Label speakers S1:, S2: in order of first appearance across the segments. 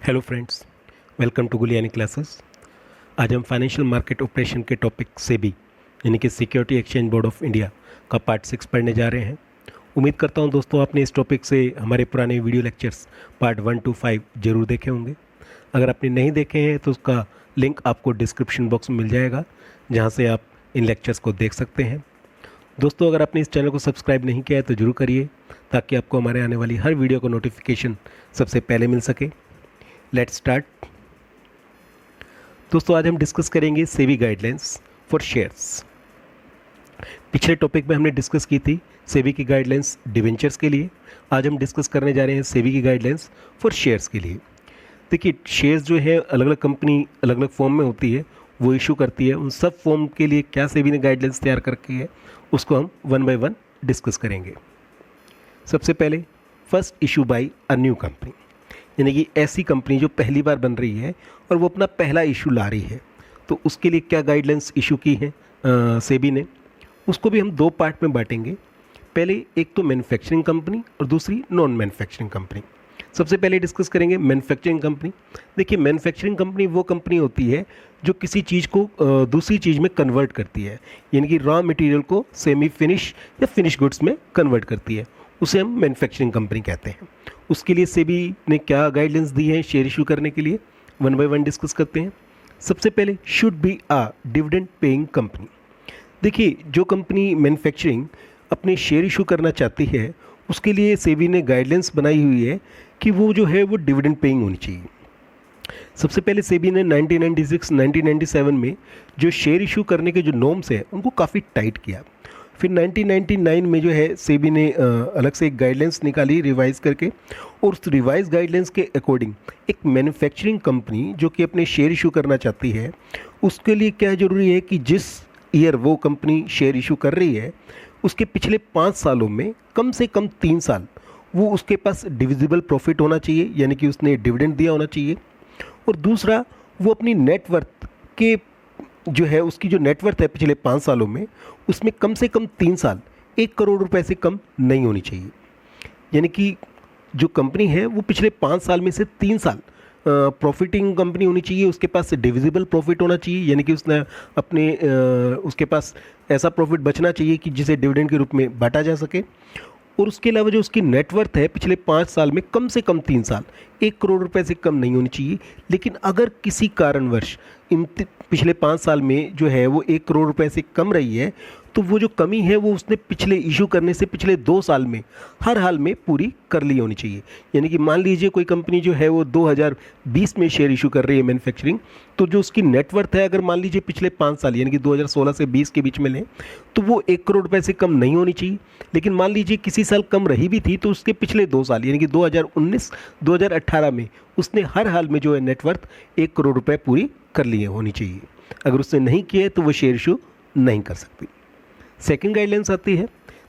S1: Hello friends, welcome to Guliyani classes. आज हम financial market operation के टॉपिक सेबी यानी कि security exchange board of India का पार्ट 6 पढ़ने जा रहे हैं। उम्मीद करता हूं दोस्तों आपने इस टॉपिक से हमारे पुराने वीडियो लेक्चर्स पार्ट 1 to 5 जरूर देखे होंगे। अगर आपने नहीं देखे हैं तो उसका लिंक आपको डिस्क्रिप्शन बॉक्स में मिल जाएगा, जहाँ से आप इन लेक्चर्स को देख सकते हैं। दोस्तों, अगर आपने इस चैनल को सब्सक्राइब नहीं किया है तो ज़रूर करिए, ताकि आपको हमारे आने वाली हर वीडियो का नोटिफिकेशन सबसे पहले मिल सके। Let's start. दोस्तों, आज हम डिस्कस करेंगे सेबी गाइडलाइंस फॉर शेयर्स। पिछले टॉपिक में हमने डिस्कस की थी सेबी की गाइडलाइंस डिवेंचर्स के लिए। आज हम डिस्कस करने जा रहे हैं सेबी की गाइडलाइंस फॉर शेयर्स के लिए। देखिए, शेयर्स जो है अलग अलग कंपनी अलग अलग फॉर्म में होती है, वो इशू करती है। उन सब फॉर्म के लिए क्या सेबी ने गाइडलाइंस तैयार कर रखी है, उसको हम वन बाय वन डिस्कस करेंगे। सबसे पहले first issue bye a new company, यानी कि ऐसी कंपनी जो पहली बार बन रही है और वो अपना पहला इशू ला रही है, तो उसके लिए क्या गाइडलाइंस इशू की है सेबी ने, उसको भी हम दो पार्ट में बांटेंगे। पहले एक तो मैन्युफैक्चरिंग कंपनी और दूसरी नॉन मैन्युफैक्चरिंग कंपनी। सबसे पहले डिस्कस करेंगे मैन्युफैक्चरिंग कंपनी। देखिए, मैन्युफैक्चरिंग कंपनी वो कंपनी होती है जो किसी चीज़ को दूसरी चीज़ में कन्वर्ट करती है, यानी कि रॉ मटेरियल को सेमी फिनिश या फिनिश गुड्स में कन्वर्ट करती है, उसे हम मैन्युफैक्चरिंग कंपनी कहते हैं। उसके लिए सेबी ने क्या गाइडलाइंस दी है शेयर इशू करने के लिए, वन बाय वन डिस्कस करते हैं। सबसे पहले should be a dividend paying company. देखिए, जो कंपनी मैन्युफैक्चरिंग अपने शेयर इशू करना चाहती है, उसके लिए सेबी ने गाइडलाइंस बनाई हुई है कि वो जो है वो डिविडेंड पेइंग होनी चाहिए। सबसे पहले सेबी ने 1996-1997 में जो शेयर इशू करने के जो नॉर्म्स हैं उनको काफ़ी टाइट किया। फिर 1999 में जो है सेबी ने अलग से एक गाइडलाइंस निकाली रिवाइज करके, और उस रिवाइज गाइडलाइंस के अकॉर्डिंग एक मैन्युफैक्चरिंग कंपनी जो कि अपने शेयर इशू करना चाहती है, उसके लिए क्या ज़रूरी है कि जिस ईयर वो कंपनी शेयर इशू कर रही है, उसके पिछले 5 सालों में कम से कम 3 साल वो उसके पास डिविजिबल प्रॉफिट होना चाहिए, यानी कि उसने डिविडेंड दिया होना चाहिए। और दूसरा, वो अपनी नेटवर्थ के जो है उसकी जो नेटवर्थ है पिछले 5 सालों में, उसमें कम से कम 3 साल 1 करोड़ रुपए से कम नहीं होनी चाहिए। यानी कि जो कंपनी है वो पिछले 5 साल में से 3 साल प्रॉफिटिंग कंपनी होनी चाहिए, उसके पास डिविजिबल प्रॉफिट होना चाहिए, यानी कि उसने अपने उसके पास ऐसा प्रॉफिट बचना चाहिए कि जिसे डिविडेंड के रूप में बांटा जा सके। और उसके अलावा जो उसकी नेटवर्थ है पिछले 5 साल में कम से कम 3 साल 1 करोड़ रुपए से कम नहीं होनी चाहिए। लेकिन अगर किसी कारणवश इन पिछले 5 साल में जो है वो 1 करोड़ रुपए से कम रही है, तो वो जो कमी है वो उसने पिछले इशू करने से पिछले 2 साल में हर हाल में पूरी कर ली होनी चाहिए। यानी कि मान लीजिए कोई कंपनी जो है वो 2020 में शेयर इशू कर रही है मैन्युफैक्चरिंग, तो जो उसकी नेटवर्थ है अगर मान लीजिए पिछले 5 साल यानी कि 2016 से 20 के बीच में लें, तो वो 1 करोड़ रुपए से कम नहीं होनी चाहिए। लेकिन मान लीजिए किसी साल कम रही भी थी, तो उसके पिछले 2 साल यानी कि 2019-2018 में उसने हर हाल में जो है नेटवर्थ 1 करोड़ रुपए पूरी कर लिए होनी चाहिए। अगर उसने नहीं किए तो वो शेयर इशू नहीं कर सकती। सेकंड गाइडलाइंस आती है,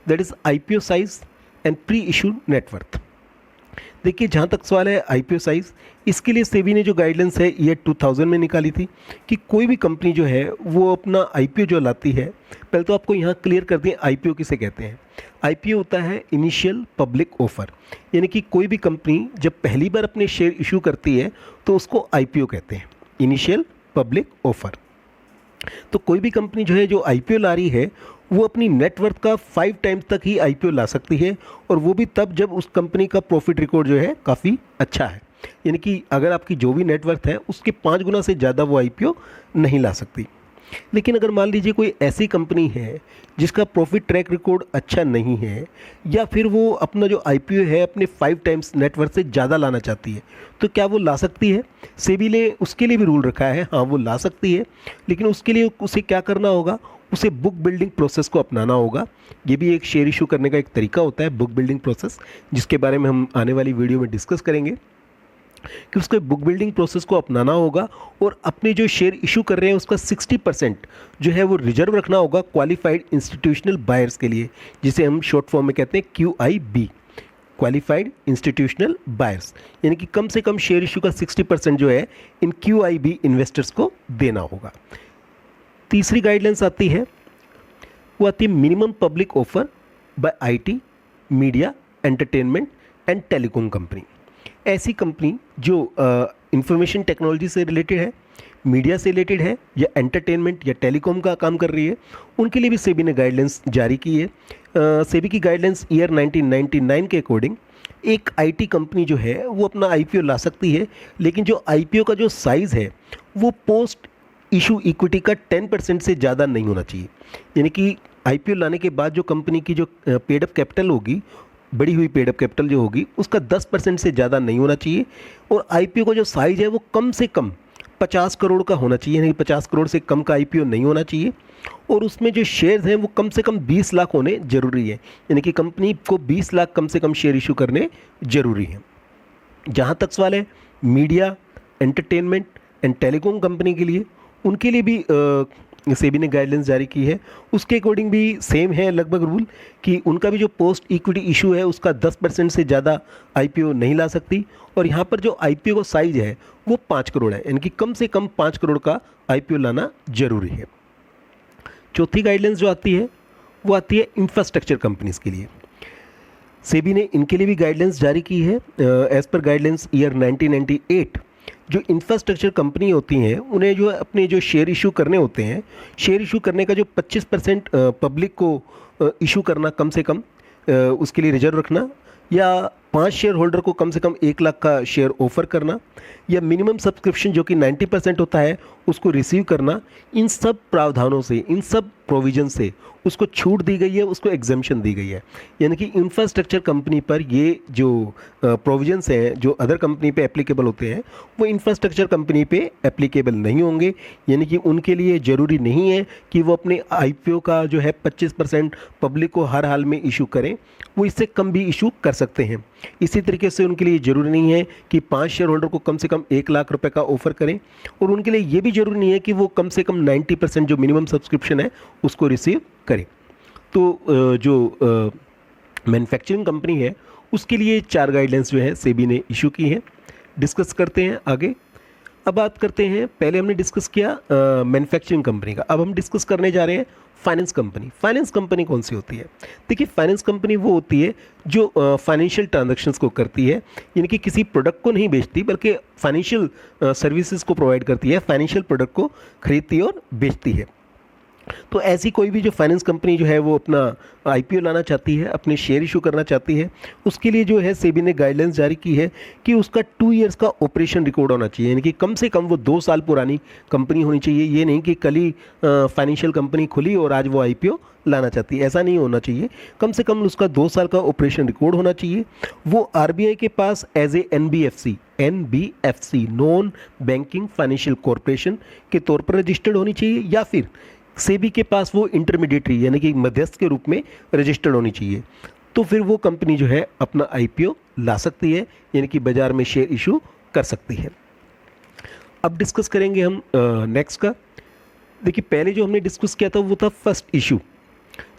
S1: that is IPO size and pre issue net worth. देखिए, जहाँ तक सवाल है आईपीओ साइज, इसके लिए सेबी ने जो गाइडलाइंस है ईयर 2000 में निकाली थी कि कोई भी कंपनी जो है वो अपना आईपीओ जो लाती है, पहले तो आपको यहाँ क्लियर कर दें आईपीओ किसे कहते हैं। आईपीओ होता है इनिशियल पब्लिक ऑफर, यानी कि कोई भी कंपनी जब पहली बार अपने शेयर इशू करती है तो उसको आईपीओ कहते हैं, इनिशियल पब्लिक ऑफर। तो कोई भी कंपनी जो है जो आईपीओ ला रही है, वो अपनी नेटवर्थ का 5 टाइम्स तक ही आईपीओ ला सकती है, और वो भी तब जब उस कंपनी का प्रॉफिट रिकॉर्ड जो है काफ़ी अच्छा है। यानी कि अगर आपकी जो भी नेटवर्थ है उसके 5 गुना से ज़्यादा वो आईपीओ नहीं ला सकती। लेकिन अगर मान लीजिए कोई ऐसी कंपनी है जिसका प्रॉफिट ट्रैक रिकॉर्ड अच्छा नहीं है, या फिर वो अपना जो आईपीओ है अपने 5 टाइम्स नेटवर्थ से ज़्यादा लाना चाहती है, तो क्या वो ला सकती है? सेबी ने उसके लिए भी रूल रखा है, हाँ वो ला सकती है, लेकिन उसके लिए उसे क्या करना होगा, उसे बुक बिल्डिंग प्रोसेस को अपनाना होगा। ये भी एक शेयर इशू करने का एक तरीका होता है, बुक बिल्डिंग प्रोसेस, जिसके बारे में हम आने वाली वीडियो में डिस्कस करेंगे कि उसके बुक बिल्डिंग प्रोसेस को अपनाना होगा, और अपने जो शेयर इशू कर रहे हैं उसका 60% जो है वो रिजर्व रखना होगा क्वालिफाइड इंस्टीट्यूशनल बायर्स के लिए, जिसे हम शॉर्ट फॉर्म में कहते हैं QIB, क्वालिफाइड इंस्टीट्यूशनल बायर्स। यानी कि कम से कम शेयर इशू का 60% जो है इन QIB इन्वेस्टर्स को देना होगा। तीसरी गाइडलाइंस आती है, वो आती है minimum public offer by IT, media, entertainment and telecom company. ऐसी कंपनी जो इंफॉर्मेशन टेक्नोलॉजी से रिलेटेड है, मीडिया से रिलेटेड है, या एंटरटेनमेंट या टेलीकॉम का काम कर रही है, उनके लिए भी सेबी ने गाइडलाइंस जारी की है। सेबी की गाइडलाइंस ईयर 1999 के अकॉर्डिंग एक आईटी कंपनी जो है वो अपना आईपीओ ला सकती है, लेकिन जो आईपीओ का जो साइज़ है वो पोस्ट इशू इक्विटी का 10% से ज़्यादा नहीं होना चाहिए। यानी कि आईपीओ लाने के बाद जो कंपनी की जो पेड अप कैपिटल होगी, बढ़ी हुई पेड अप कैपिटल जो होगी, उसका 10% से ज़्यादा नहीं होना चाहिए। और आईपीओ का जो साइज़ है वो कम से कम 50 करोड़ का होना चाहिए, यानी 50 करोड़ से कम का आईपीओ नहीं होना चाहिए। और उसमें जो शेयर्स हैं वो कम से कम 20 लाख होने ज़रूरी है, यानी कि कंपनी को 20 लाख कम से कम शेयर इशू करने ज़रूरी है। जहाँ तक सवाल है media, entertainment and telecom company के लिए, उनके लिए भी सेबी ने गाइडलाइंस जारी की है। उसके अकॉर्डिंग भी सेम है लगभग रूल कि उनका भी जो पोस्ट इक्विटी इशू है उसका 10% से ज़्यादा आईपीओ नहीं ला सकती। और यहाँ पर जो आईपीओ का साइज़ है वो 5 करोड़ है, यानी कि कम से कम 5 करोड़ का आईपीओ लाना ज़रूरी है। चौथी गाइडलाइंस जो आती है वो आती है इंफ्रास्ट्रक्चर कंपनीज़ के लिए। सेबी ने इनके लिए भी गाइडलाइंस जारी की है। एज़ पर गाइडलाइंस ईयर 1998 जो इंफ्रास्ट्रक्चर कंपनी होती हैं उन्हें जो अपने जो शेयर इशू करने होते हैं, शेयर इशू करने का जो 25% पब्लिक को इशू करना कम से कम, उसके लिए रिजर्व रखना, या 5 शेयर होल्डर को कम से कम 1 लाख का शेयर ऑफर करना, या मिनिमम सब्सक्रिप्शन जो कि 90% होता है उसको रिसीव करना, इन सब प्रावधानों से, इन सब प्रोविजन से उसको छूट दी गई है, उसको एग्जेम्पशन दी गई है। यानी कि इंफ्रास्ट्रक्चर कंपनी पर ये जो प्रोविजंस हैं जो अदर कंपनी पे एप्लीकेबल होते हैं वो इंफ्रास्ट्रक्चर कंपनी पे एप्लीकेबल नहीं होंगे। यानी कि उनके लिए ज़रूरी नहीं है कि वो अपने आईपीओ का जो है 25% पब्लिक को हर हाल में इशू करें, वो इससे कम भी इशू कर सकते हैं। इसी तरीके से उनके लिए ज़रूरी नहीं है कि 5 शेयर होल्डर को कम से कम 1 लाख रुपए का ऑफर करें, और उनके लिए ये भी ज़रूरी नहीं है कि वो कम से कम 90% जो मिनिमम सब्सक्रिप्शन है उसको रिसीव करें। तो जो मैन्युफैक्चरिंग कंपनी है उसके लिए 4 गाइडलाइंस जो है सेबी ने इशू की है। डिस्कस करते हैं आगे। अब बात करते हैं, पहले हमने डिस्कस किया मैन्युफैक्चरिंग कंपनी का, अब हम डिस्कस करने जा रहे हैं फाइनेंस कंपनी। फाइनेंस कंपनी कौन सी होती है? देखिए, फाइनेंस कंपनी वो होती है जो फाइनेंशियल ट्रांजैक्शंस को करती है, यानी कि किसी प्रोडक्ट को नहीं बेचती बल्कि फाइनेंशियल सर्विसेज को प्रोवाइड करती है, फाइनेंशियल प्रोडक्ट को खरीदती और बेचती है। तो ऐसी कोई भी जो फाइनेंस कंपनी जो है वो अपना आईपीओ लाना चाहती है, अपने शेयर इशू करना चाहती है, उसके लिए जो है सेबी ने गाइडलाइंस जारी की है कि उसका 2 इयर्स का ऑपरेशन रिकॉर्ड होना चाहिए, यानी कि कम से कम वो 2 साल पुरानी कंपनी होनी चाहिए। ये नहीं कि कल ही फाइनेंशियल कंपनी खुली और आज वो आईपीओ लाना चाहती है, ऐसा नहीं होना चाहिए। कम से कम उसका 2 साल का ऑपरेशन रिकॉर्ड होना चाहिए। वो आरबीआई के पास as a NBFC non banking financial corporation के तौर पर रजिस्टर्ड होनी चाहिए, या फिर सेबी के पास वो इंटरमीडिएटरी यानी कि मध्यस्थ के रूप में रजिस्टर्ड होनी चाहिए। तो फिर वो कंपनी जो है अपना आईपीओ ला सकती है, यानी कि बाजार में शेयर इशू कर सकती है। अब डिस्कस करेंगे हम नेक्स्ट का। देखिए, पहले जो हमने डिस्कस किया था वो था फर्स्ट इशू,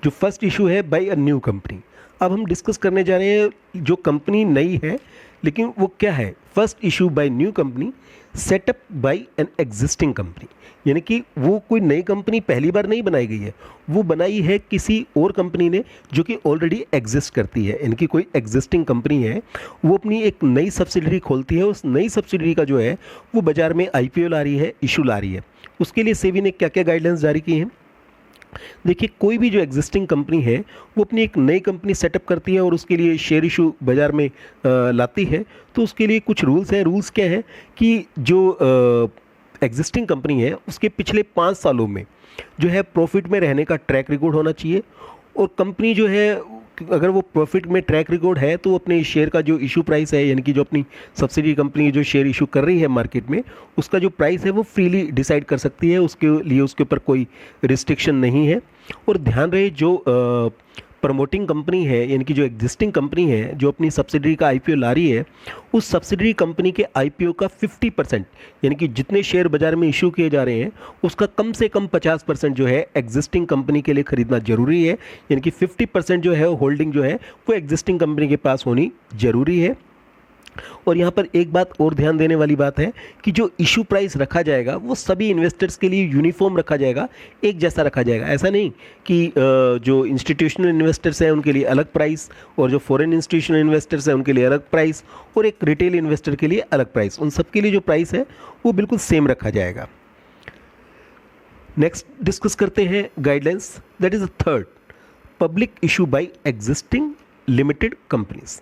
S1: जो फर्स्ट इशू है बाय अ न्यू कंपनी। अब हम डिस्कस करने जा रहे हैं जो कंपनी नई है, लेकिन वो क्या है? First issue by new company setup by an existing company, यानी कि वो कोई नई कंपनी पहली बार नहीं बनाई गई है, वो बनाई है किसी और कंपनी ने जो कि ऑलरेडी एग्जिस्ट करती है। यानी कि कोई एग्जिस्टिंग कंपनी है, वो अपनी एक नई सब्सिडरी खोलती है, उस नई सब्सिडरी का जो है वो बाजार में आईपीओ ला रही है, इशू ला रही है। उसके लिए सेबी ने क्या क्या गाइडलाइंस जारी की हैं? देखिए, कोई भी जो एग्जिस्टिंग कंपनी है वो अपनी एक नई कंपनी सेटअप करती है और उसके लिए शेयर इशू बाज़ार में लाती है, तो उसके लिए कुछ रूल्स हैं। रूल्स क्या है कि जो एग्जिस्टिंग कंपनी है उसके पिछले 5 सालों में जो है प्रॉफिट में रहने का ट्रैक रिकॉर्ड होना चाहिए, और कंपनी जो है अगर वो प्रॉफिट में ट्रैक रिकॉर्ड है तो अपने शेयर का जो इशू प्राइस है, यानी कि जो अपनी सब्सिडी कंपनी जो शेयर इशू कर रही है मार्केट में, उसका जो प्राइस है वो फ्रीली डिसाइड कर सकती है, उसके लिए उसके ऊपर कोई रिस्ट्रिक्शन नहीं है। और ध्यान रहे, जो प्रमोटिंग कंपनी है यानी कि जो एग्जिस्टिंग कंपनी है जो अपनी सब्सिडरी का आईपीओ ला रही है, उस सब्सिडरी कंपनी के आईपीओ का 50% यानी कि जितने शेयर बाजार में इशू किए जा रहे हैं उसका कम से कम 50% जो है एग्जिस्टिंग कंपनी के लिए खरीदना जरूरी है। यानी कि 50% जो है होल्डिंग जो है वो एग्जिस्टिंग कंपनी के पास होनी जरूरी है। और यहाँ पर एक बात और ध्यान देने वाली बात है कि जो इशू प्राइस रखा जाएगा वो सभी इन्वेस्टर्स के लिए यूनिफॉर्म रखा जाएगा, एक जैसा रखा जाएगा। ऐसा नहीं कि जो इंस्टीट्यूशनल इन्वेस्टर्स हैं उनके लिए अलग प्राइस और जो फॉरेन इंस्टीट्यूशनल इन्वेस्टर्स हैं उनके लिए अलग प्राइस और एक रिटेल इन्वेस्टर के लिए अलग प्राइस, उन सबके लिए जो प्राइस है वो बिल्कुल सेम रखा जाएगा। नेक्स्ट डिस्कस करते हैं guidelines, that is the third, public issue bye existing limited companies.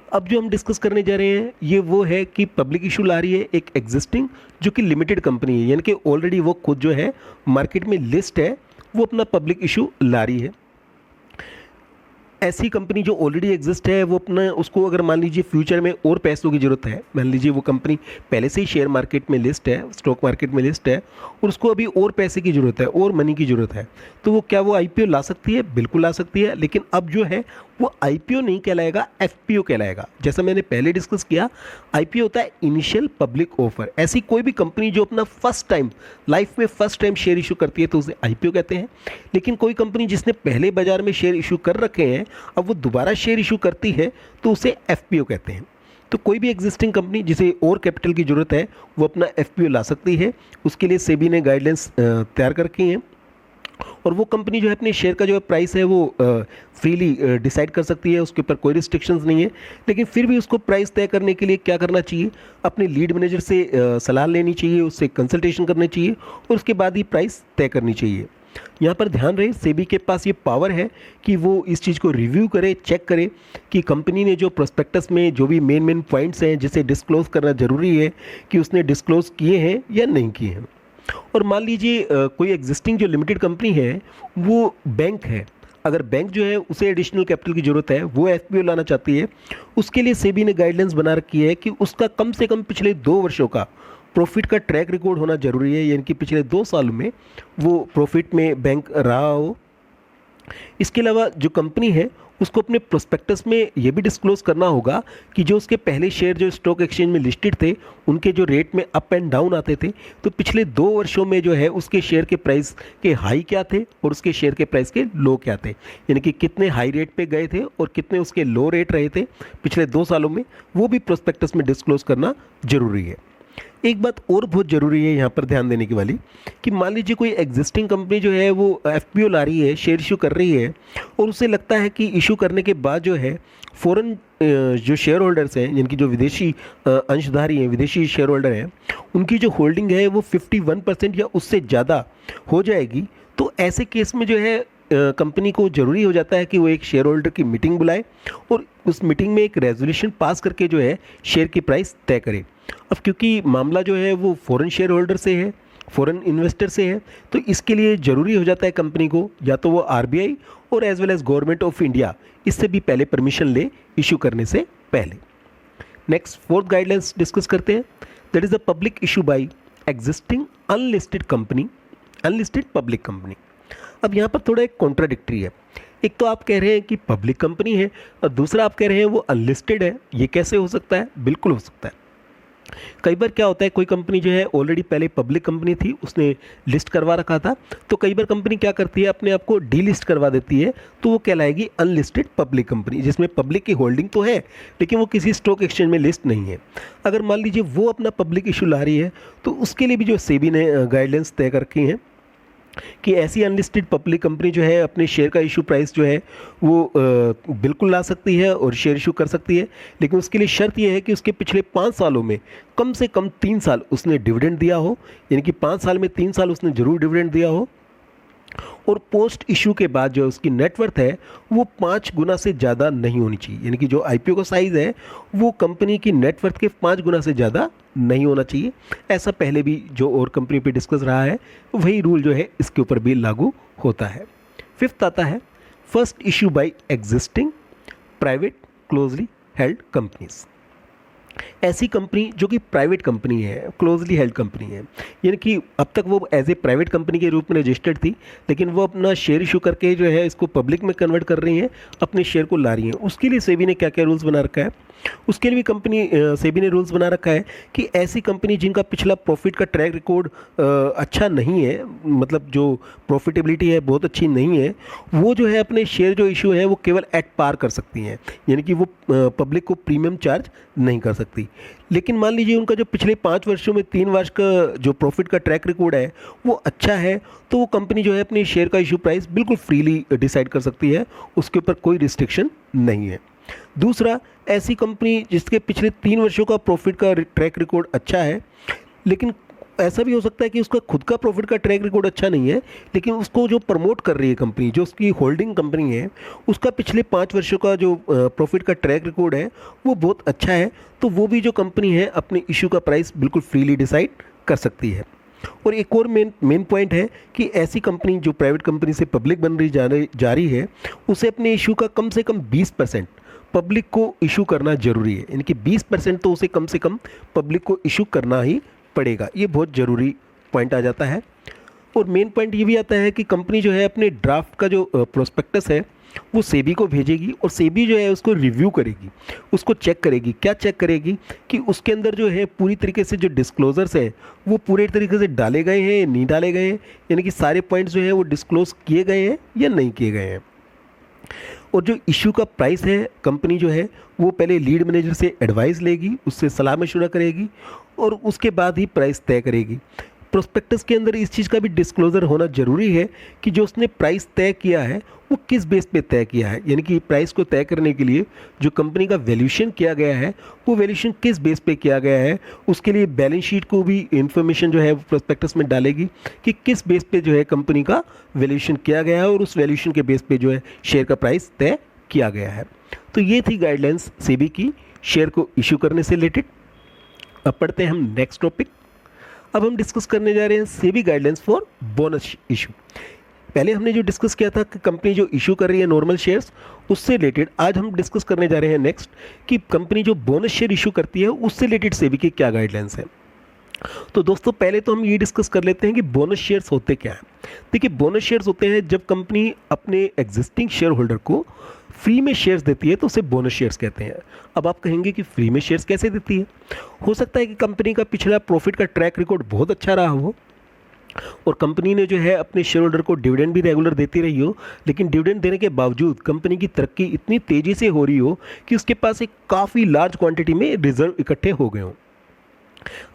S1: अब जो हम डिस्कस करने जा रहे हैं ये वो है कि पब्लिक इशू ला रही है एक एग्जिस्टिंग जो कि लिमिटेड कंपनी है, यानी कि ऑलरेडी वो खुद जो है मार्केट में लिस्ट है, वो अपना पब्लिक इशू ला रही है। ऐसी कंपनी जो ऑलरेडी एग्जिस्ट है वो अपना उसको अगर मान लीजिए फ्यूचर में और पैसों की ज़रूरत है, मान लीजिए वो कंपनी पहले से ही शेयर मार्केट में लिस्ट है, स्टॉक मार्केट में लिस्ट है और उसको अभी और पैसे की ज़रूरत है और मनी की ज़रूरत है, तो वो क्या वो आईपीओ ला सकती है? बिल्कुल ला सकती है, लेकिन अब जो है वो आईपीओ नहीं कहलाएगा, एफपीओ कहलाएगा। जैसा मैंने पहले डिस्कस किया, आईपीओ होता है इनिशियल पब्लिक ऑफर। ऐसी कोई भी कंपनी जो अपना फर्स्ट टाइम लाइफ में फर्स्ट टाइम शेयर इशू करती है तो उसे आईपीओ कहते हैं। लेकिन कोई कंपनी जिसने पहले बाजार में शेयर इशू कर रखे हैं अब वो दोबारा शेयर इशू करती है तो उसे एफपीओ कहते हैं। तो कोई भी एग्जिस्टिंग कंपनी जिसे और कैपिटल की ज़रूरत है वो अपना एफपीओ ला सकती है। उसके लिए सेबी ने गाइडलाइंस तैयार कर रखी हैं और वो कंपनी जो है अपने शेयर का जो है प्राइस है वो फ्रीली डिसाइड कर सकती है, उसके ऊपर कोई रिस्ट्रिक्शंस नहीं है। लेकिन फिर भी उसको प्राइस तय करने के लिए क्या करना चाहिए? अपने लीड मैनेजर से सलाह लेनी चाहिए, उससे कंसल्टेशन करनी चाहिए और उसके बाद ही प्राइस तय करनी चाहिए। यहाँ पर ध्यान रहे सेबी के पास ये पावर है कि वो इस चीज़ को रिव्यू करे, चेक करे कि कंपनी ने जो प्रोस्पेक्टस में जो भी मेन पॉइंट्स हैं जिसे डिस्क्लोज करना ज़रूरी है कि उसने डिस्क्लोज किए हैं या नहीं किए हैं। और मान लीजिए कोई एग्जिस्टिंग जो लिमिटेड कंपनी है वो बैंक है, अगर बैंक जो है उसे एडिशनल कैपिटल की ज़रूरत है, वो एफपीओ लाना चाहती है, उसके लिए सेबी ने गाइडलाइंस बना रखी है कि उसका कम से कम पिछले 2 वर्षों का प्रॉफिट का ट्रैक रिकॉर्ड होना जरूरी है, यानी कि पिछले 2 साल में वो प्रॉफिट में बैंक रहा हो। इसके अलावा जो कंपनी है उसको अपने प्रोस्पेक्टस में ये भी डिस्क्लोज करना होगा कि जो उसके पहले शेयर जो स्टॉक एक्सचेंज में लिस्टेड थे उनके जो रेट में अप एंड डाउन आते थे, तो पिछले 2 वर्षों में जो है उसके शेयर के प्राइस के हाई क्या थे और उसके शेयर के प्राइस के लो क्या थे, यानी कि कितने हाई रेट पे गए थे और कितने उसके लो रेट रहे थे पिछले 2 सालों में, वो भी प्रोस्पेक्टस में डिस्क्लोज करना जरूरी है। एक बात और बहुत ज़रूरी है यहाँ पर ध्यान देने की वाली कि मान लीजिए कोई एग्जिस्टिंग कंपनी जो है वो एफपीओ ला रही है, शेयर इशू कर रही है और उसे लगता है कि इशू करने के बाद जो है फॉरेन जो शेयर होल्डर्स हैं, जिनकी जो विदेशी अंशधारी हैं, विदेशी शेयर होल्डर हैं, उनकी जो होल्डिंग है वो 51% या उससे ज़्यादा हो जाएगी। तो ऐसे केस में जो है कंपनी को ज़रूरी हो जाता है कि वो एक शेयर होल्डर की मीटिंग बुलाए और उस मीटिंग में एक रेजोल्यूशन पास करके जो है शेयर की प्राइस तय करे। अब क्योंकि मामला जो है वो फॉरेन शेयर होल्डर से है, फॉरेन इन्वेस्टर से है, तो इसके लिए ज़रूरी हो जाता है कंपनी को या तो वो आरबीआई और as well as government of India इससे भी पहले परमिशन ले इशू करने से पहले। नेक्स्ट फोर्थ गाइडलाइंस डिस्कस करते हैं, that is the public issue bye existing unlisted company, unlisted public company. अब यहाँ पर थोड़ा एक कॉन्ट्राडिक्टरी है, एक तो आप कह रहे हैं कि पब्लिक कंपनी है और दूसरा आप कह रहे हैं वो अनलिस्टेड है, ये कैसे हो सकता है? बिल्कुल हो सकता है। कई बार क्या होता है कोई कंपनी जो है ऑलरेडी पहले पब्लिक कंपनी थी, उसने लिस्ट करवा रखा था, तो कई बार कंपनी क्या करती है अपने आप को डीलिस्ट करवा देती है, तो वो कहलाएगी अनलिस्टेड पब्लिक कंपनी, जिसमें पब्लिक की होल्डिंग तो है लेकिन वो किसी स्टॉक एक्सचेंज में लिस्ट नहीं है। अगर मान लीजिए वो अपना पब्लिक इशू ला रही है तो उसके लिए भी जो सेबी ने गाइडलाइंस तय कर रखी हैं कि ऐसी अनलिस्टेड पब्लिक कंपनी जो है अपने शेयर का इशू प्राइस जो है वो बिल्कुल ला सकती है और शेयर इशू कर सकती है, लेकिन उसके लिए शर्त यह है कि उसके पिछले 5 सालों में कम से कम 3 साल उसने डिविडेंड दिया हो, यानी कि 5 साल में 3 साल उसने जरूर डिविडेंड दिया हो और पोस्ट इशू के बाद जो उसकी नेटवर्थ है वो 5 गुना से ज़्यादा नहीं होनी चाहिए, यानी कि जो आईपीओ का साइज़ है वो कंपनी की नेटवर्थ के 5 गुना से ज़्यादा नहीं होना चाहिए। ऐसा पहले भी जो और कंपनी पे डिस्कस रहा है वही रूल जो है इसके ऊपर भी लागू होता है। फिफ्थ आता है first issue bye existing private closely held companies. ऐसी कंपनी जो कि प्राइवेट कंपनी है, क्लोजली हेल्ड कंपनी है, यानी कि अब तक वो एज ए प्राइवेट कंपनी के रूप में रजिस्टर्ड थी, लेकिन वो अपना शेयर इशू करके जो है इसको पब्लिक में कन्वर्ट कर रही हैं, अपने शेयर को ला रही हैं। उसके लिए सेबी ने क्या क्या रूल्स बना रखा है? उसके लिए भी कंपनी सेबी ने रूल्स बना रखा है कि ऐसी कंपनी जिनका पिछला प्रॉफिट का ट्रैक रिकॉर्ड अच्छा नहीं है, मतलब जो प्रॉफिटेबिलिटी है बहुत अच्छी नहीं है, वो जो है अपने शेयर जो इशू है वो केवल एट पार कर सकती हैं, यानी कि वो पब्लिक को प्रीमियम चार्ज नहीं कर सकती। लेकिन मान लीजिए उनका जो पिछले 5 वर्षों में 3 वर्ष का जो प्रॉफिट का ट्रैक रिकॉर्ड है वो अच्छा है, तो वो कंपनी जो है अपने शेयर का इशू प्राइस बिल्कुल फ्रीली डिसाइड कर सकती है, उसके ऊपर कोई रिस्ट्रिक्शन नहीं है। दूसरा, ऐसी कंपनी जिसके पिछले 3 वर्षों का प्रॉफिट का ट्रैक रिकॉर्ड अच्छा है, लेकिन ऐसा भी हो सकता है कि उसका खुद का प्रॉफिट का ट्रैक रिकॉर्ड अच्छा नहीं है, लेकिन उसको जो प्रमोट कर रही है कंपनी, जो उसकी होल्डिंग कंपनी है, उसका पिछले 5 वर्षों का जो प्रॉफिट का ट्रैक रिकॉर्ड है वो बहुत अच्छा है, तो वो भी जो कंपनी है अपने इशू का प्राइस बिल्कुल फ्रीली डिसाइड कर सकती है। और एक और मेन पॉइंट है कि ऐसी कंपनी जो प्राइवेट कंपनी से पब्लिक बन रही जा रही है, उसे अपने इशू का कम से कम 20% पब्लिक को इशू करना जरूरी है, यानी कि 20% तो उसे कम से कम पब्लिक को इशू करना ही पड़ेगा। ये बहुत ज़रूरी पॉइंट आ जाता है। और मेन पॉइंट ये भी आता है कि कंपनी जो है अपने ड्राफ्ट का जो प्रोस्पेक्टस है वो सेबी को भेजेगी, और सेबी जो है उसको रिव्यू करेगी, उसको चेक करेगी। क्या चेक करेगी? कि उसके अंदर जो है पूरी तरीके से जो डिस्क्लोजर्स हैं वो पूरे तरीके से डाले गए हैं, नहीं डाले गए हैं, यानी कि सारे पॉइंट्स जो है वो डिस्क्लोज किए गए हैं या नहीं किए गए हैं। और जो इशू का प्राइस है, कंपनी जो है वो पहले लीड मैनेजर से एडवाइस लेगी, उससे सलाह मशवरा करेगी और उसके बाद ही प्राइस तय करेगी। प्रोस्पेक्टस के अंदर इस चीज़ का भी डिस्क्लोजर होना जरूरी है कि जो उसने प्राइस तय किया है वो किस बेस पे तय किया है, यानी कि प्राइस को तय करने के लिए जो कंपनी का वैल्यूएशन किया गया है वो वैल्यूएशन किस बेस पे किया गया है। उसके लिए बैलेंस शीट को भी इंफॉर्मेशन जो है वो प्रोस्पेक्टस में डालेगी कि किस बेस पे जो है कंपनी का वैल्यूएशन किया गया है और उस वैल्यूएशन के बेस पे जो है शेयर का प्राइस तय किया गया है। तो ये थी गाइडलाइंस सेबी की शेयर को इशू करने से रिलेटेड। अब पढ़ते हैं हम नेक्स्ट टॉपिक। अब हम डिस्कस करने जा रहे हैं SEBI guidelines for bonus issue. पहले हमने जो डिस्कस किया था कि कंपनी जो इशू कर रही है नॉर्मल शेयर्स, उससे रिलेटेड आज हम डिस्कस करने जा रहे हैं नेक्स्ट कि कंपनी जो बोनस शेयर इशू करती है उससे रिलेटेड सेबी की क्या गाइडलाइंस है। तो दोस्तों पहले तो हम ये डिस्कस कर लेते हैं कि बोनस शेयर्स होते क्या हैं। देखिए, बोनस शेयर्स होते हैं जब कंपनी अपने एग्जिस्टिंग शेयर होल्डर को फ्री में शेयर्स देती है तो उसे बोनस शेयर्स कहते हैं। अब आप कहेंगे कि फ्री में शेयर्स कैसे देती है? हो सकता है कि कंपनी का पिछला प्रॉफिट का ट्रैक रिकॉर्ड बहुत अच्छा रहा हो और कंपनी ने जो है अपने शेयर होल्डर को डिविडेंड भी रेगुलर देती रही हो, लेकिन डिविडेंड देने के बावजूद कंपनी की तरक्की इतनी तेज़ी से हो रही हो कि उसके पास एक काफ़ी लार्ज क्वांटिटी में रिजर्व इकट्ठे हो गए हों।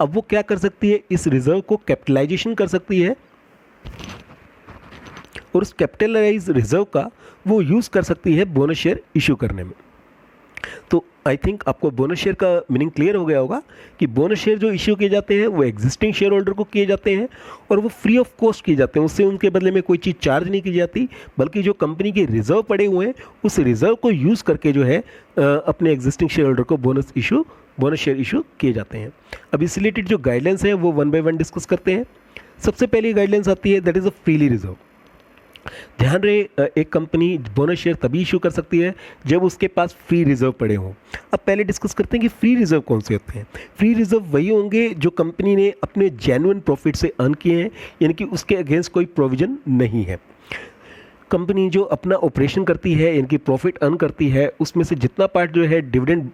S1: अब वो क्या कर सकती है? इस रिजर्व को कैपिटलाइजेशन कर सकती है और उस कैपिटलाइज रिजर्व का वो यूज़ कर सकती है बोनस शेयर इशू करने में। तो आई थिंक आपको बोनस शेयर का मीनिंग क्लियर हो गया होगा कि बोनस शेयर जो इश्यू किए जाते हैं वो एग्जिस्टिंग शेयर होल्डर को किए जाते हैं और वो फ्री ऑफ कॉस्ट किए जाते हैं, उससे उनके बदले में कोई चीज़ चार्ज नहीं की जाती, बल्कि जो कंपनी के रिजर्व पड़े हुए हैं उस रिजर्व को यूज़ करके जो है अपने एग्जिस्टिंग शेयर होल्डर को बोनस शेयर इशू किए जाते हैं। अब इस रिलेटेड जो गाइडलाइंस है वो वन बाय वन डिस्कस करते हैं। सबसे पहली गाइडलाइंस आती है that is a freely reserve. ध्यान रहे, एक कंपनी बोनस शेयर तभी इशू कर सकती है जब उसके पास फ्री रिजर्व पड़े हों। अब पहले डिस्कस करते हैं कि फ्री रिजर्व कौन से होते हैं। फ्री रिजर्व वही होंगे जो कंपनी ने अपने जेन्युइन प्रॉफिट से अर्न किए हैं, यानी कि उसके अगेंस्ट कोई प्रोविजन नहीं है। कंपनी जो अपना ऑपरेशन करती है, यानी कि प्रॉफिट अर्न करती है, उसमें से जितना पार्ट जो है डिविडेंड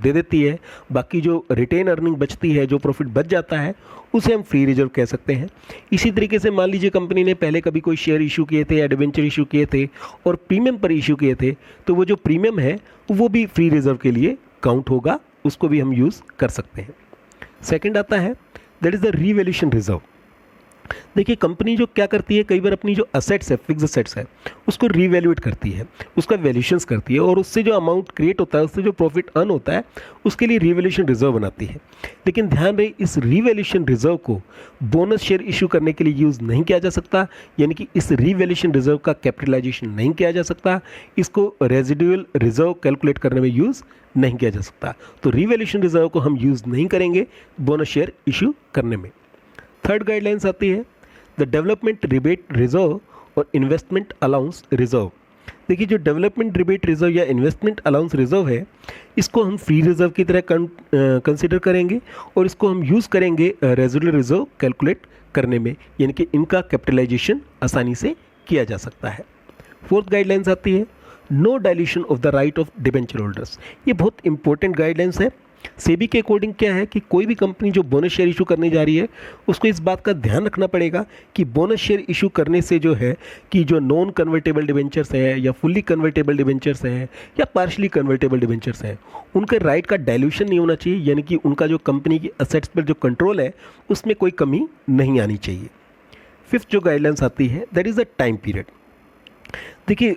S1: दे देती है, बाकी जो रिटेन अर्निंग बचती है, जो प्रॉफिट बच जाता है, उसे हम फ्री रिजर्व कह सकते हैं। इसी तरीके से मान लीजिए कंपनी ने पहले कभी कोई शेयर इशू किए थे या डिवेंचर इशू किए थे और प्रीमियम पर इशू किए थे, तो वो जो प्रीमियम है वो भी फ्री रिजर्व के लिए काउंट होगा, उसको भी हम यूज़ कर सकते हैं। सेकेंड आता है that is the revaluation reserve. देखिए, कंपनी जो क्या करती है, कई बार अपनी जो असेट्स है, फिक्स असेट्स है, उसको रीवैल्यूएट करती है, उसका वैल्यूएशंस करती है और उससे जो अमाउंट क्रिएट होता है, उससे जो प्रॉफिट अर्न होता है, उसके लिए रीवैल्यूएशन रिजर्व बनाती है। लेकिन ध्यान रहे, इस रीवैल्यूएशन रिजर्व को बोनस शेयर इशू करने के लिए यूज़ नहीं किया जा सकता, यानी कि इस रीवैल्यूएशन रिजर्व का कैपिटलाइजेशन नहीं किया जा सकता, इसको रेजिडुअल रिजर्व कैलकुलेट करने में यूज़ नहीं किया जा सकता। तो रीवैल्यूएशन रिजर्व को हम यूज़ नहीं करेंगे बोनस शेयर इशू करने में। थर्ड गाइडलाइंस आती है द डेवलपमेंट रिबेट रिजर्व और इन्वेस्टमेंट अलाउंस रिजर्व। देखिए जो डेवलपमेंट रिबेट रिजर्व या इन्वेस्टमेंट अलाउंस रिजर्व है, इसको हम फ्री रिजर्व की तरह कंसिडर करेंगे और इसको हम यूज़ करेंगे रेजिडुअल रिजर्व कैलकुलेट करने में, यानी कि इनका कैपिटलाइजेशन आसानी से किया जा सकता है। फोर्थ गाइडलाइंस आती है no dilution of the right of debenture holders. ये बहुत इंपॉर्टेंट गाइडलाइंस है। सेबी के अकॉर्डिंग क्या है कि कोई भी कंपनी जो बोनस शेयर इशू करने जा रही है उसको इस बात का ध्यान रखना पड़ेगा कि बोनस शेयर इशू करने से जो है कि जो नॉन कन्वर्टेबल डिबेंचर्स हैं या फुल्ली कन्वर्टेबल डिबेंचर्स हैं या पार्शली कन्वर्टेबल डिबेंचर्स हैं, उनके राइट का डाइल्यूशन नहीं होना चाहिए, यानी कि उनका जो कंपनी की असेट्स पर जो कंट्रोल है उसमें कोई कमी नहीं आनी चाहिए। फिफ्थ जो गाइडलाइंस आती है that is the time period. देखिए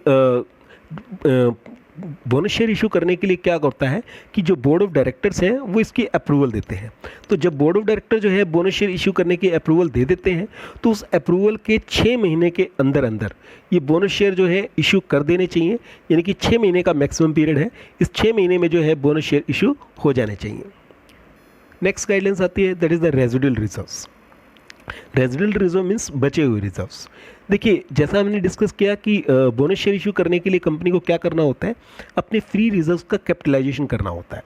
S1: बोनस शेयर इशू करने के लिए क्या होता है कि जो बोर्ड ऑफ डायरेक्टर्स हैं वो इसकी अप्रूवल देते हैं। तो जब बोर्ड ऑफ डायरेक्टर जो है बोनस शेयर इशू करने की अप्रूवल दे देते हैं तो उस अप्रूवल के 6 महीने के अंदर अंदर ये बोनस शेयर जो है इशू कर देने चाहिए, यानी कि 6 महीने का मैक्सिमम पीरियड है, इस 6 महीने में जो है बोनस शेयर इशू हो जाने चाहिए। नेक्स्ट गाइडलाइंस आती है that is the residual reserves. Residual reserve means बचे हुए रिजर्व्स। देखिए जैसा हमने डिस्कस किया कि बोनस शेयर इशू करने के लिए कंपनी को क्या करना होता है, अपने फ्री रिजर्व्स का कैपिटलाइजेशन करना होता है।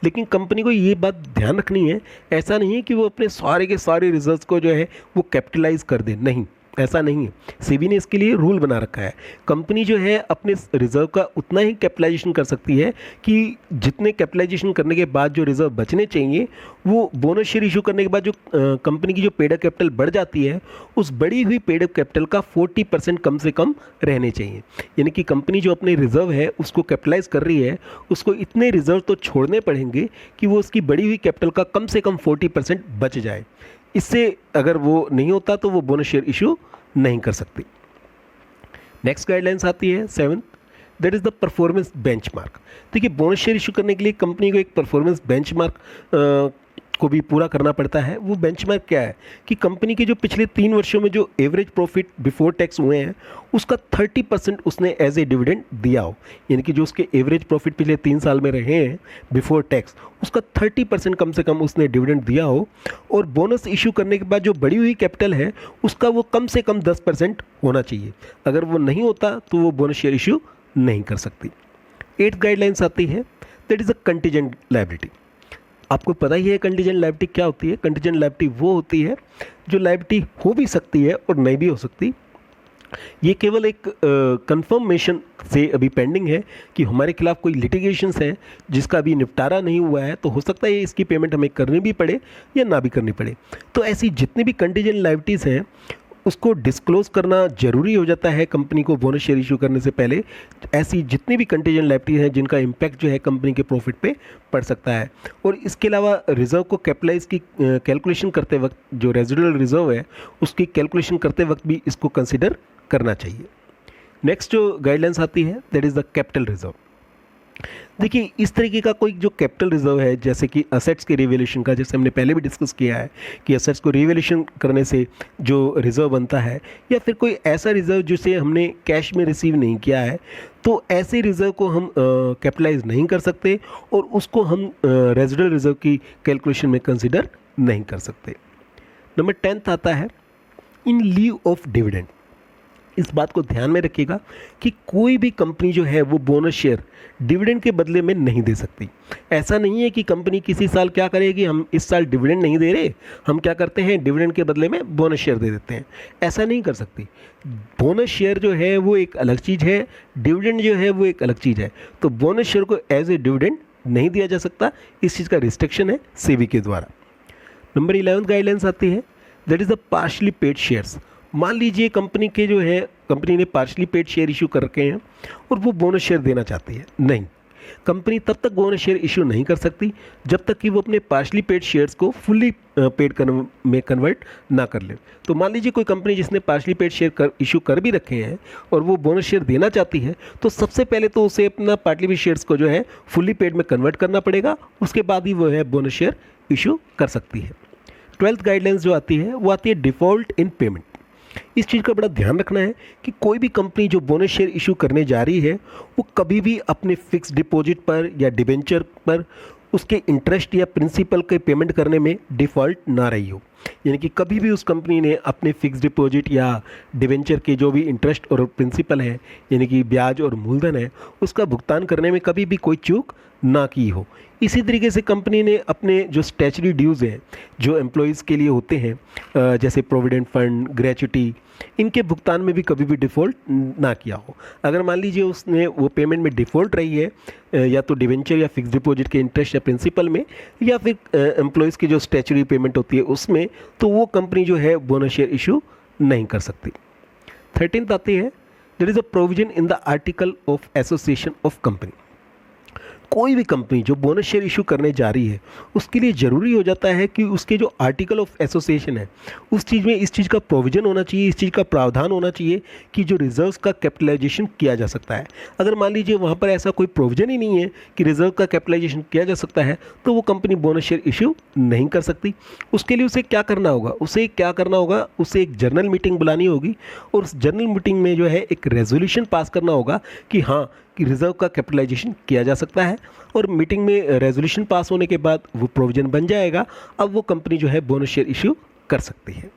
S1: लेकिन कंपनी को ये बात ध्यान रखनी है, ऐसा नहीं है कि वो अपने सारे के सारे रिजर्व्स को जो है वो कैपिटलाइज कर दे, नहीं, ऐसा नहीं है। सेबी ने इसके लिए रूल बना रखा है। कंपनी जो है अपने रिजर्व का उतना ही कैपिटलाइजेशन कर सकती है कि जितने कैपिटलाइजेशन करने के बाद जो रिजर्व बचने चाहिए वो बोनस शेयर इशू करने के बाद जो कंपनी की जो पेड अप कैपिटल बढ़ जाती है उस बढ़ी हुई पेड अप कैपिटल का 40% कम से कम रहने चाहिए। यानी कि कंपनी जो अपने रिजर्व है उसको कैपिटलाइज कर रही है, उसको इतने रिजर्व तो छोड़ने पड़ेंगे कि वो उसकी बढ़ी हुई कैपिटल का कम से कम 40% बच जाए। इससे अगर वो नहीं होता तो वो बोनस शेयर इशू नहीं कर सकती। नेक्स्ट गाइडलाइंस आती है 7th that is the performance benchmark. देखिए बोनस शेयर इशू करने के लिए कंपनी को एक परफॉर्मेंस बेंचमार्क को भी पूरा करना पड़ता है। वो बेंचमार्क क्या है कि कंपनी के जो पिछले 3 वर्षों में जो एवरेज प्रॉफिट बिफोर टैक्स हुए हैं उसका 30% उसने एज ए डिविडेंड दिया हो, यानी कि जो उसके एवरेज प्रॉफिट पिछले 3 साल में रहे हैं बिफोर टैक्स उसका 30% कम से कम उसने डिविडेंड दिया हो, और बोनस इशू करने के बाद जो बढ़ी हुई कैपिटल है उसका वो कम से कम 10% होना चाहिए। अगर वो नहीं होता तो वो बोनस शेयर इशू नहीं कर सकती। 8th गाइडलाइंस आती है that is a contingent liability. आपको पता ही है कंटीजेंट लायबिलिटी क्या होती है। कंटीजेंट लायबिलिटी वो होती है जो लायबिलिटी हो भी सकती है और नहीं भी हो सकती। ये केवल एक कंफर्मेशन से अभी पेंडिंग है कि हमारे खिलाफ कोई लिटिगेशंस है जिसका अभी निपटारा नहीं हुआ है, तो हो सकता है इसकी पेमेंट हमें करनी भी पड़े या ना भी करनी पड़े। तो ऐसी जितनी भी कंटीजेंट लायबिलिटीज़ हैं उसको डिस्क्लोज करना जरूरी हो जाता है कंपनी को बोनस शेयर इशू करने से पहले। ऐसी जितनी भी कंटीजेंट लायबिलिटी हैं जिनका इम्पैक्ट जो है कंपनी के प्रॉफिट पे पड़ सकता है। और इसके अलावा रिजर्व को कैपिटलाइज की कैलकुलेशन करते वक्त जो रेजिडुअल रिजर्व है उसकी कैलकुलेशन करते वक्त भी इसको कंसिडर करना चाहिए। नेक्स्ट जो गाइडलाइंस आती है that is the capital reserve. देखिए इस तरीके का कोई जो कैपिटल रिजर्व है जैसे कि असेट्स के रिवैल्यूएशन का, जैसे हमने पहले भी डिस्कस किया है कि असेट्स को रिवैल्यूएशन करने से जो रिजर्व बनता है, या फिर कोई ऐसा रिजर्व जिसे हमने कैश में रिसीव नहीं किया है, तो ऐसे रिजर्व को हम कैपिटलाइज नहीं कर सकते और उसको हम रेजिडुअल रिजर्व की कैलकुलेशन में कंसिडर नहीं कर सकते। नंबर 10th आता है इन लीव ऑफ डिविडेंड। इस बात को ध्यान में रखिएगा कि कोई भी कंपनी जो है वो बोनस शेयर डिविडेंड के बदले में नहीं दे सकती। ऐसा नहीं है कि कंपनी किसी साल क्या करेगी, हम इस साल डिविडेंड नहीं दे रहे, हम क्या करते हैं डिविडेंड के बदले में बोनस शेयर दे देते हैं। ऐसा नहीं कर सकती। बोनस शेयर जो है वो एक अलग चीज़ है, डिविडेंड जो है वो एक अलग चीज़ है। तो बोनस शेयर को एज ए डिविडेंड नहीं दिया जा सकता, इस चीज़ का रिस्ट्रिक्शन है सेबी के द्वारा। नंबर 11th गाइडलाइंस आती है that is the partially paid shares. मान लीजिए कंपनी के जो है कंपनी ने पार्शली पेड शेयर इशू कर रखे हैं और वो बोनस शेयर देना चाहती है, नहीं, कंपनी तब तक बोनस शेयर इशू नहीं कर सकती जब तक कि वो अपने पार्शली पेड शेयर्स को फुल्ली पेड में कन्वर्ट ना कर ले। तो मान लीजिए कोई कंपनी जिसने पार्शली पेड शेयर इशू कर भी रखे हैं और वो बोनस शेयर देना चाहती है, तो सबसे पहले तो उसे अपना पार्शली पेड शेयर्स को जो है फुल्ली पेड में कन्वर्ट करना पड़ेगा, उसके बाद ही वो है बोनस शेयर इशू कर सकती है। 12th गाइडलाइंस जो आती है वो आती है डिफ़ॉल्ट इन पेमेंट। इस चीज़ का बड़ा ध्यान रखना है कि कोई भी कंपनी जो बोनस शेयर इशू करने जा रही है वो कभी भी अपने फिक्स डिपॉजिट पर या डिबेंचर पर उसके इंटरेस्ट या प्रिंसिपल के पेमेंट करने में डिफ़ॉल्ट ना रही हो, यानी कि कभी भी उस कंपनी ने अपने फिक्स डिपॉजिट या डिवेंचर के जो भी इंटरेस्ट और प्रिंसिपल है, यानी कि ब्याज और मूलधन है, उसका भुगतान करने में कभी भी कोई चूक ना की हो। इसी तरीके से कंपनी ने अपने जो स्टैच्यूटरी ड्यूज़ हैं जो एम्प्लॉयज़ के लिए होते हैं, जैसे प्रोविडेंट फंड, ग्रेच्युटी, इनके भुगतान में भी कभी भी डिफ़ॉल्ट ना किया हो। अगर मान लीजिए उसने वो पेमेंट में डिफ़ॉल्ट रही है या तो डिवेंचर या फिक्स डिपॉजिट के इंटरेस्ट या प्रिंसिपल में, या फिर एम्प्लॉयज़ की जो स्टैच्यूटरी पेमेंट होती है उसमें, तो वो कंपनी जो है बोनस शेयर इशू नहीं कर सकती। 13th आती है, there is a provision in the article of association of company. कोई भी कंपनी जो बोनस शेयर इशू करने जा रही है उसके लिए ज़रूरी हो जाता है कि उसके जो आर्टिकल ऑफ एसोसिएशन है उस चीज़ में इस चीज़ का प्रोविज़न होना चाहिए, इस चीज़ का प्रावधान होना चाहिए कि जो रिजर्व्स का कैपिटलाइजेशन किया जा सकता है। अगर मान लीजिए वहाँ पर ऐसा कोई प्रोविज़न ही नहीं है कि रिजर्व का कैपिटलाइजेशन किया जा सकता है, तो वो कंपनी बोनस शेयर इशू नहीं कर सकती। उसके लिए उसे क्या करना होगा, उसे एक जर्नल मीटिंग बुलानी होगी और उस जर्नल मीटिंग में जो है एक रेजोल्यूशन पास करना होगा कि हाँ, कि रिजर्व का कैपिटलाइजेशन किया जा सकता है, और मीटिंग में रेजोल्यूशन पास होने के बाद वो प्रोविजन बन जाएगा। अब वो कंपनी जो है बोनस शेयर इशू कर सकती है।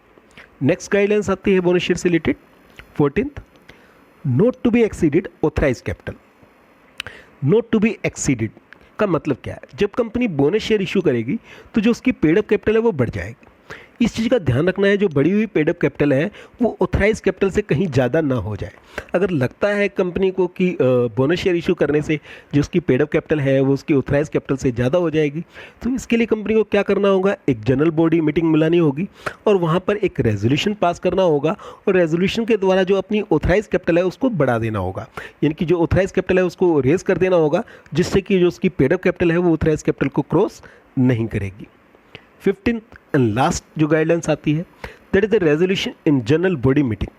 S1: नेक्स्ट गाइडलाइंस आती है बोनस शेयर से related 14th, not to be exceeded authorise capital. Not to be exceeded का मतलब क्या है? जब कंपनी बोनस शेयर इशू करेगी तो जो उसकी पेड अप कैपिटल है वो बढ़ जाएगी। इस चीज़ का ध्यान रखना है, जो बढ़ी हुई पेड अप कैपिटल है वो ऑथराइज कैपिटल से कहीं ज़्यादा ना हो जाए। अगर लगता है कंपनी को कि बोनस शेयर इशू करने से जो उसकी पेड अप कैपिटल है वो उसकी ऑथराइज कैपिटल से ज़्यादा हो जाएगी, तो इसके लिए कंपनी को क्या करना होगा, एक जनरल बॉडी मीटिंग बुलानी होगी और वहाँ पर एक रेजोल्यूशन पास करना होगा, और रेजोल्यूशन के द्वारा जो अपनी ऑथराइज कैपिटल है उसको बढ़ा देना होगा, यानी कि जो ऑथराइज कैपिटल है उसको रेज कर देना होगा, जिससे कि जो उसकी पेड अप कैपिटल है वो ऑथराइज कैपिटल को क्रॉस नहीं करेगी। 15th एंड लास्ट जो गाइडलाइंस आती है, that is the resolution in general body meeting.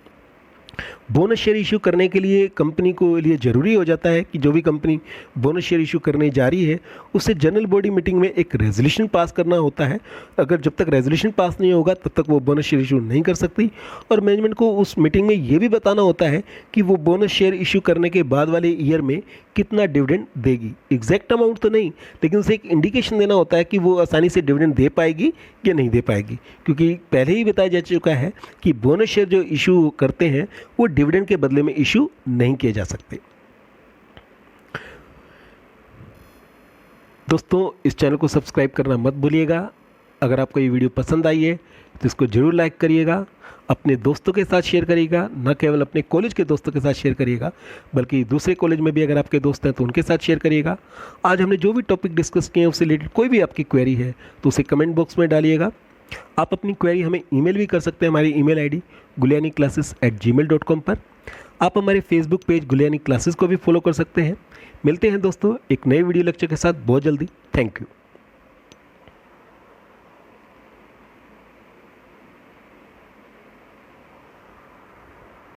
S1: Bonus share issue करने के लिए कंपनी को लिए ज़रूरी हो जाता है कि जो भी कंपनी बोनस शेयर इशू करने जा रही है उससे जनरल बॉडी मीटिंग में एक रेजोल्यूशन पास करना होता है। अगर जब तक रेजोल्यूशन पास नहीं होगा तब तक वो बोनस शेयर इशू नहीं कर सकती, और मैनेजमेंट को उस मीटिंग में ये भी बताना होता है कि वो बोनस शेयर इशू करने के बाद वाले ईयर में कितना डिविडेंड देगी। एग्जैक्ट अमाउंट तो नहीं, लेकिन उसे एक इंडिकेशन देना होता है कि वो आसानी से डिविडेंड दे पाएगी या नहीं दे पाएगी, क्योंकि पहले ही बताया जा चुका है कि बोनस शेयर जो इशू करते हैं वो डिविडेंड के बदले में इशू नहीं किए जा सकते। दोस्तों, इस चैनल को सब्सक्राइब करना मत भूलिएगा। अगर आपको ये वीडियो पसंद आई है तो इसको ज़रूर लाइक करिएगा, अपने दोस्तों के साथ शेयर करिएगा, न केवल अपने कॉलेज के दोस्तों के साथ शेयर करिएगा बल्कि दूसरे कॉलेज में भी अगर आपके दोस्त हैं तो उनके साथ शेयर करिएगा। आज हमने जो भी टॉपिक डिस्कस किए हैं उससे रिलेटेड कोई भी आपकी क्वेरी है तो उसे कमेंट बॉक्स में डालिएगा। आप अपनी क्वेरी हमें ईमेल भी कर सकते हैं, हमारी ईमेल आईडी gulianiclasses@gmail.com पर। आप हमारे फेसबुक पेज गुलियानी क्लासेस को भी फॉलो कर सकते हैं। मिलते हैं दोस्तों एक नए वीडियो लेक्चर के साथ बहुत जल्दी। Thank you.